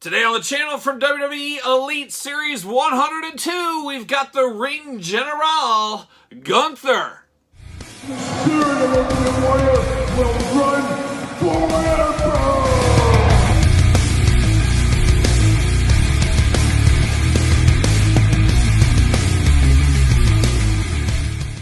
Today on the channel from WWE Elite Series 102, we've got the Ring General, Gunther. The spirit of Ultimate Warrior will run forever!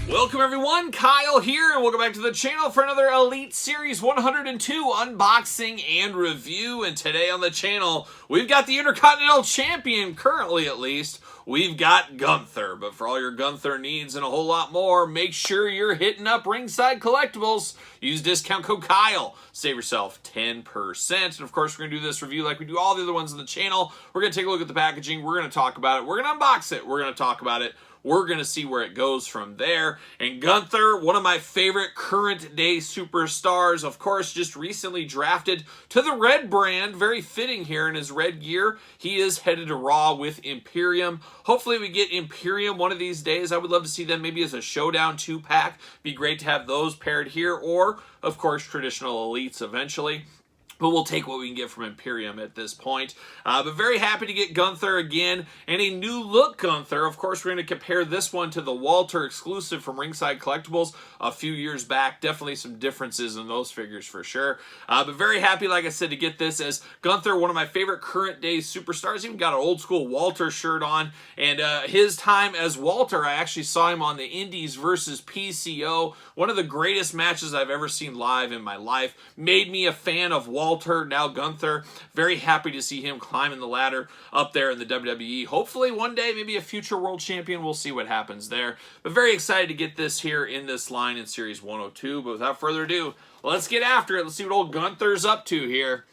Welcome everyone, Kyle here, and welcome back to the channel for another Elite Series 102 unboxing and review. And today on the channel, we've got the Intercontinental Champion, currently at least. We've got Gunther, but for all your Gunther needs and a whole lot more, make sure you're hitting up Ringside Collectibles. Use discount code Kyle. Save yourself 10%. And of course, we're going to do this review like we do all the other ones on the channel. We're going to take a look at the packaging. We're going to talk about it. We're going to unbox it. We're going to talk about it. We're going to see where it goes from there. And Gunther, one of my favorite current day superstars, of course, just recently drafted to the Red brand. Very fitting here in his red gear. He is headed to Raw with Imperium. Hopefully we get Imperium one of these days. I would love to see them maybe as a Showdown 2-pack. Be great to have those paired here. Or, of course, traditional Elites eventually. But we'll take what we can get from Imperium at this point. But very happy to get Gunther again. And a new look Gunther. Of course, we're going to compare this one to the Walter exclusive from Ringside Collectibles a few years back. Definitely some differences in those figures for sure. But very happy, like I said, to get this as Gunther, one of my favorite current day superstars. Even got an old school Walter shirt on. And his time as Walter, I actually saw him on the Indies versus PCO. One of the greatest matches I've ever seen live in my life. Made me a fan of Walter, now Gunther. Very happy to see him climbing the ladder up there in the WWE. Hopefully one day, maybe a future world champion. We'll see what happens there. But very excited to get this here in this line in Series 102. But without further ado, let's get after it. Let's see what old Gunther's up to here.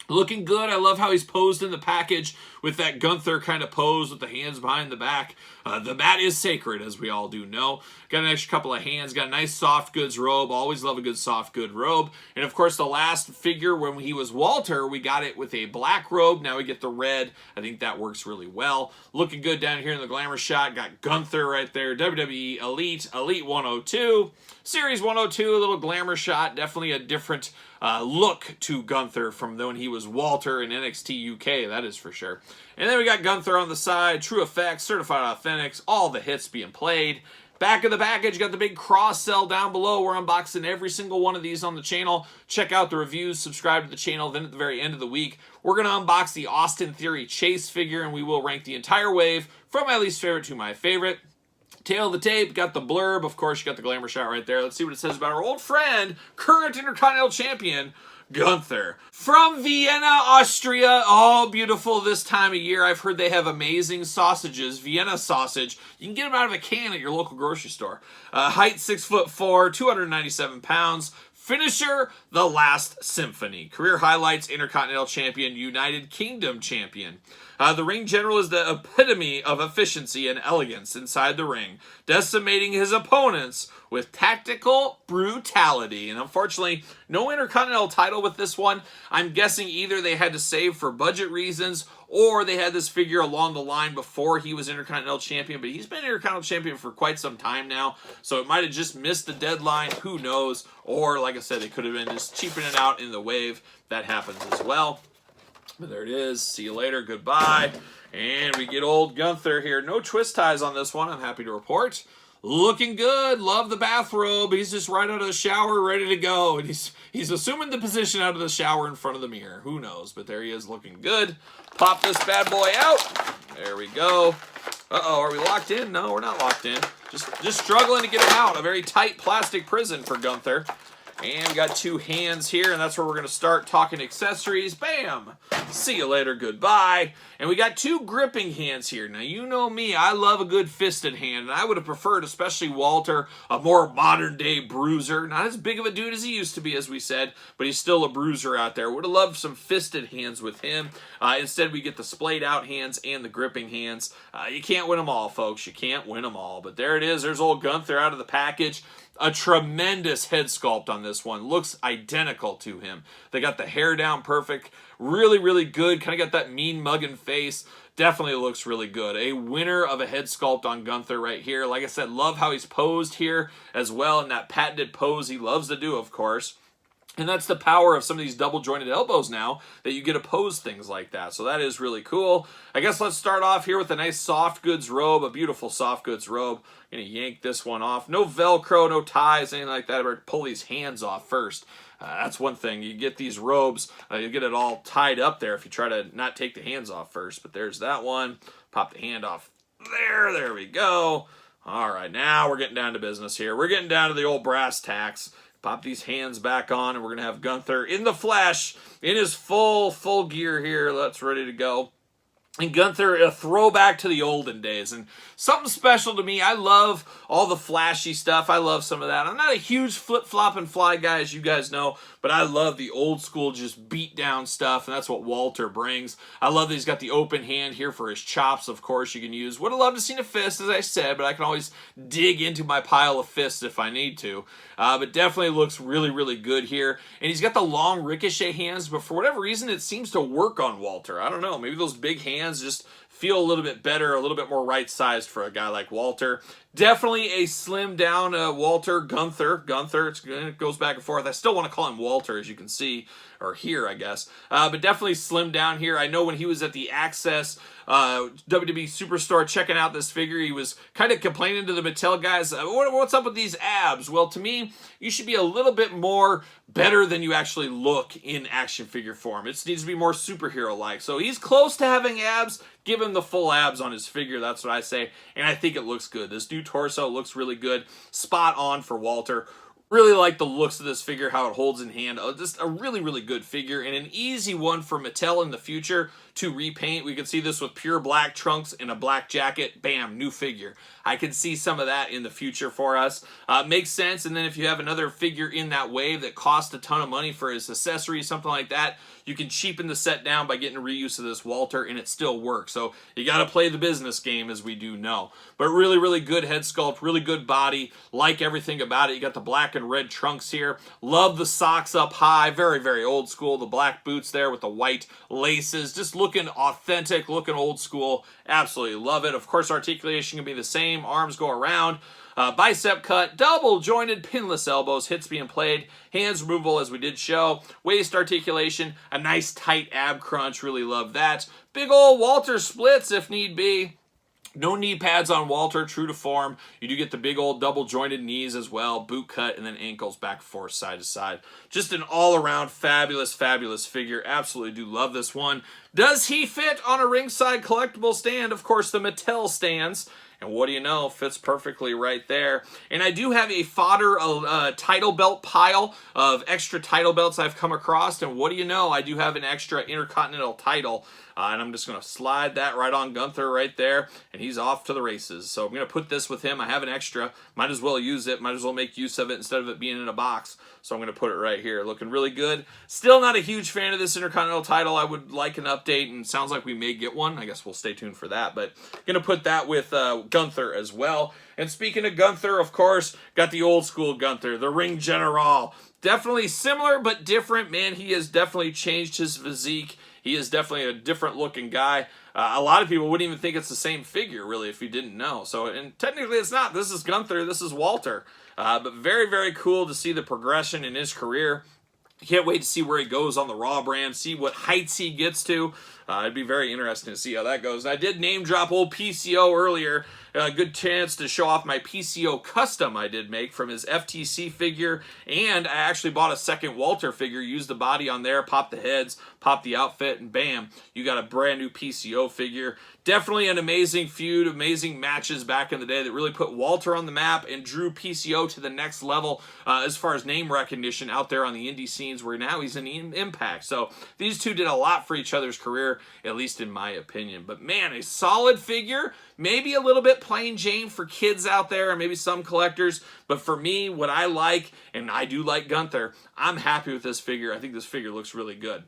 Looking good. I love how he's posed in the package with that Gunther kind of pose with the hands behind the back. The mat is sacred, as we all do know. Got an extra couple of hands. Got a nice soft goods robe. Always love a good soft good robe. And of course, the last figure when he was Walter, we got it with a black robe. Now we get the red. I think that works really well. Looking good down here in the glamour shot. Got Gunther right there. WWE Elite, Elite 102. Series 102, a little glamour shot. Definitely a different look to Gunther from when he was Walter in NXT UK, that is for sure. And then we got Gunther on the side, True Effects, Certified Authentics, all the hits being played. Back of the package, got the big cross sell down below. We're unboxing every single one of these on the channel. Check out the reviews, subscribe to the channel. Then at the very end of the week, we're going to unbox the Austin Theory Chase figure, and we will rank the entire wave from my least favorite to my favorite. Tail of the tape, got the blurb. Of course, you got the glamour shot right there. Let's see what it says about our old friend, current Intercontinental Champion, Gunther. From Vienna, Austria. Oh, beautiful this time of year. I've heard they have amazing sausages. Vienna sausage. You can get them out of a can at your local grocery store. Height 6'4", 297 pounds. Finisher, The Last Symphony. Career highlights, Intercontinental Champion, United Kingdom Champion. The Ring General is the epitome of efficiency and elegance inside the ring, decimating his opponents with tactical brutality. And unfortunately, no Intercontinental title with this one. I'm guessing either they had to save for budget reasons or they had this figure along the line before he was Intercontinental Champion. But he's been Intercontinental Champion for quite some time now, so it might have just missed the deadline. Who knows? Or, like I said, they could have been just cheaping it out in the wave. That happens as well. But there it is. See you later. Goodbye. And we get old Gunther here. No twist ties on this one, I'm happy to report. Looking good. Love the bathrobe. He's just right out of the shower, ready to go. And he's assuming the position out of the shower in front of the mirror. Who knows? But there he is looking good. Pop this bad boy out. There we go. Uh-oh, are we locked in? No, we're not locked in. Just struggling to get him out. A very tight plastic prison for Gunther. And we got two hands here, and that's where we're going to start talking accessories. Bam! See you later, goodbye. And we got two gripping hands here. Now, you know me, I love a good fisted hand, and I would have preferred, especially Walter, a more modern-day bruiser. Not as big of a dude as he used to be, as we said, but he's still a bruiser out there. Would have loved some fisted hands with him. Instead, we get the splayed-out hands and the gripping hands. You can't win them all, folks. You can't win them all. But there it is. There's old Gunther out of the package. A tremendous head sculpt on this one. Looks identical to him. They got the hair down perfect. Really, really good. Kind of got that mean mugging face. Definitely looks really good. A winner of a head sculpt on Gunther right here. Like I said, love how he's posed here as well in that patented pose he loves to do, of course. And that's the power of some of these double jointed elbows now, that you get to pose things like that. So that is really cool. I guess let's start off here with a nice soft goods robe, a beautiful soft goods robe. I'm going to yank this one off. No Velcro, no ties, anything like that. We're going to pull these hands off first. That's one thing. You get these robes, you get it all tied up there if you try to not take the hands off first. But there's that one. Pop the hand off there. There we go. All right, now we're getting down to business here. We're getting down to the old brass tacks. Pop these hands back on, and we're going to have Gunther in the flesh, in his full gear here. That's ready to go. And Gunther, a throwback to the olden days, and something special to me. I love all the flashy stuff. I love some of that. I'm not a huge flip-flop and fly guy, as you guys know, but I love the old school, just beat down stuff, and that's what Walter brings. I love that he's got the open hand here for his chops, of course, you can use. Would have loved to seen a fist, as I said, but I can always dig into my pile of fists if I need to. But definitely looks really, really good here. And he's got the long ricochet hands, but for whatever reason, it seems to work on Walter. I don't know, maybe those big hands just feel a little bit better, a little bit more right-sized for a guy like Walter. Definitely a slimmed down Walter. Gunther, it goes back and forth. I still want to call him Walter, as you can see, or hear, I guess. But definitely slimmed down here. I know when he was at the Access WWE Superstore checking out this figure, he was kind of complaining to the Mattel guys, what's up with these abs? Well, to me, you should be a little bit more better than you actually look in action figure form. It needs to be more superhero-like. So he's close to having abs. Give him the full abs on his figure, that's what I say, and I think it looks good. This new torso looks really good. Spot on for Walter. Really like the looks of this figure, how it holds in hand. Just a really, really good figure, and an easy one for Mattel in the future to repaint. We can see this with pure black trunks and a black jacket. Bam, new figure. I can see some of that in the future for us. Makes sense, and then if you have another figure in that wave that costs a ton of money for his accessories, something like that, you can cheapen the set down by getting reuse of this Walter, and it still works. So you got to play the business game, as we do know. But really, really good head sculpt, really good body. Like everything about it. You got the black and red trunks here. Love the socks up high. Very, very old school. The black boots there with the white laces. Just looking authentic, looking old school. Absolutely love it. Of course, articulation can be the same. Arms go around. Bicep cut, double jointed pinless elbows, hits being played, hands removal as we did show, waist articulation, a nice tight ab crunch, really love that. Big old Walter splits if need be. No knee pads on Walter, true to form. You do get the big old double jointed knees as well, boot cut, and then ankles back and forth, side to side. Just an all-around fabulous, fabulous figure. Absolutely do love this one. Does he fit on a ringside collectible stand? Of course, the Mattel stands. And what do you know, fits perfectly right there. And I do have a fodder title belt pile of extra title belts I've come across. And what do you know, I do have an extra Intercontinental title. And I'm just going to slide that right on Gunther right there. And he's off to the races. So I'm going to put this with him. I have an extra. Might as well use it. Might as well make use of it instead of it being in a box. So I'm going to put it right here. Looking really good. Still not a huge fan of this Intercontinental title. I would like an update, and sounds like we may get one. I guess we'll stay tuned for that. But going to put that with Gunther as well. And speaking of Gunther, of course, got the old school Gunther, the Ring General. Definitely similar but different. Man, he has definitely changed his physique. He is definitely a different looking guy. A lot of people wouldn't even think it's the same figure, really, if you didn't know. So, and technically it's not. This is Gunther. This is Walter. But very, very cool to see the progression in his career. Can't wait to see where he goes on the Raw brand, see what heights he gets to. It'd be very interesting to see how that goes. I did name drop old PCO earlier. A good chance to show off my PCO custom I did make from his FTC figure. And I actually bought a second Walter figure, used the body on there, popped the heads, popped the outfit, and bam, you got a brand new PCO figure. Definitely an amazing feud, amazing matches back in the day that really put Walter on the map and drew PCO to the next level as far as name recognition out there on the indie scenes, where now he's in Impact. So these two did a lot for each other's career, at least in my opinion. But man, a solid figure, maybe a little bit plain Jane for kids out there and maybe some collectors. But for me, what I like, and I do like Gunther, I'm happy with this figure. I think this figure looks really good.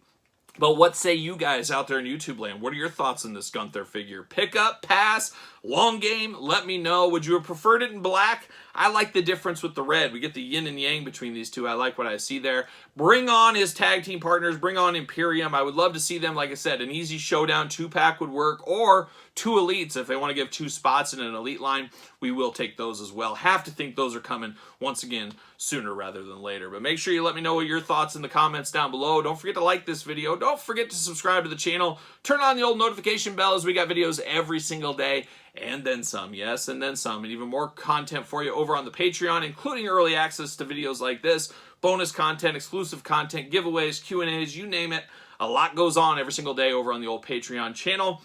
But what say you guys out there in YouTube land? What are your thoughts on this Gunther figure? Pick up, pass, long game? Let me know. Would you have preferred it in black? I like the difference with the red. We get the yin and yang between these two. I like what I see there. Bring on his tag team partners. Bring on Imperium. I would love to see them, like I said, an easy showdown 2-pack would work, or 2 elites. If they want to give 2 spots in an elite line, we will take those as well. Have to think those are coming, once again, sooner rather than later. But make sure you let me know your thoughts in the comments down below. Don't forget to like this video. Don't forget to subscribe to the channel. Turn on the old notification bell, as we got videos every single day. And then some, yes, and then some. And even more content for you over on the Patreon, including early access to videos like this, bonus content, exclusive content, giveaways, Q&As, you name it. A lot goes on every single day over on the old Patreon channel.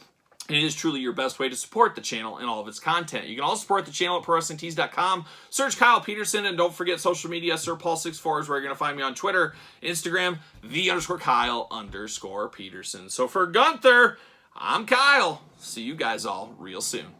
And it is truly your best way to support the channel and all of its content. You can also support the channel at ProWrestlingTees.com. Search Kyle Peterson, and don't forget social media. SirPaul64 is where you're going to find me on Twitter, Instagram, _Kyle_Peterson. So for Gunther, I'm Kyle. See you guys all real soon.